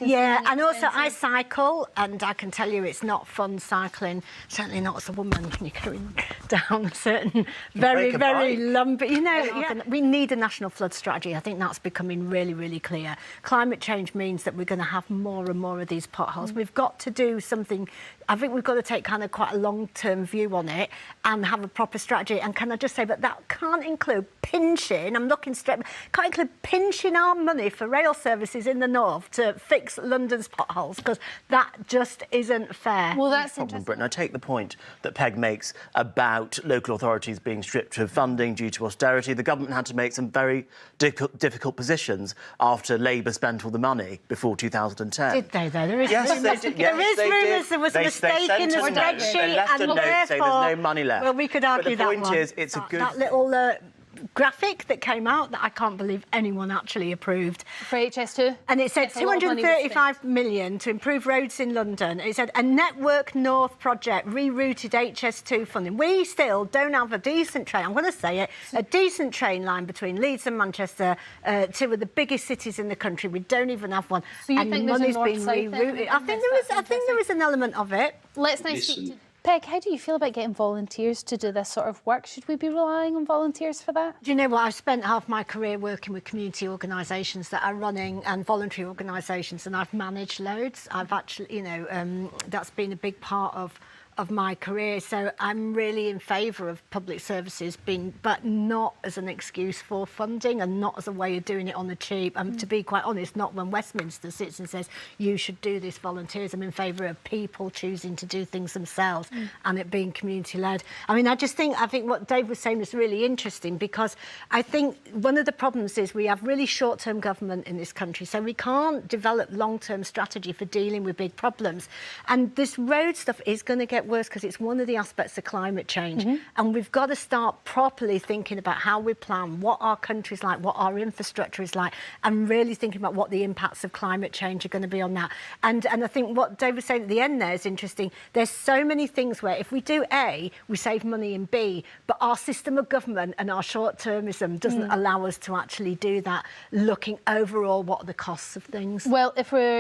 Yeah, and also I cycle, and I can tell you it's not fun cycling, certainly not as a woman when you're going down a certain very lumpy, we need a national flood strategy. I think that's becoming really, really clear. Climate change means that we're going to have more and more of these potholes. We've got to do something. I think we've got to take kind of quite a long-term view on it and have a proper strategy. And can I just say, but that can't include pinching, I'm looking straight, can't include pinching our money for rail services in the north to fix London's potholes, because that just isn't fair. Well, that's interesting. Britain. I take the point that Peg makes about local authorities being stripped of funding due to austerity. The government had to make some very difficult positions after Labour spent all the money before 2010. Did they, though? There is yes, rumours. they did. Yes, there is rumours there was a mistake in the spreadsheet. They left a note saying there's no money left. Well, we could argue that one. But the point is, it's a good... That little graphic that came out that I can't believe anyone actually approved. For HS2? And it said 235 million to improve roads in London. It said a Network North project rerouted HS2 funding. We still don't have a decent train, I'm going to say it, a decent train line between Leeds and Manchester, two of the biggest cities in the country. We don't even have one. So you think there's a been rerouted. I think there is an element of it. Let's now speak to... Peg, how do you feel about getting volunteers to do this sort of work? Should we be relying on volunteers for that? Do you know what? I've spent half my career working with community organisations that are running and voluntary organisations, and I've managed loads. I've actually, that's been a big part of my career. So I'm really in favour of public services but not as an excuse for funding and not as a way of doing it on the cheap. And to be quite honest, not when Westminster sits and says, you should do this volunteers. I'm in favour of people choosing to do things themselves and it being community-led. I mean, I think what Dave was saying is really interesting, because I think one of the problems is we have really short-term government in this country, so we can't develop long-term strategy for dealing with big problems. And this road stuff is going to get worse because it's one of the aspects of climate change. And we've got to start properly thinking about how we plan, what our country's like, what our infrastructure is like, and really thinking about what the impacts of climate change are going to be on that. And I think what Dave was saying at the end there is interesting. There's so many things where if we do A, we save money in B, but our system of government and our short-termism doesn't allow us to actually do that, looking overall what are the costs of things. Well, if we're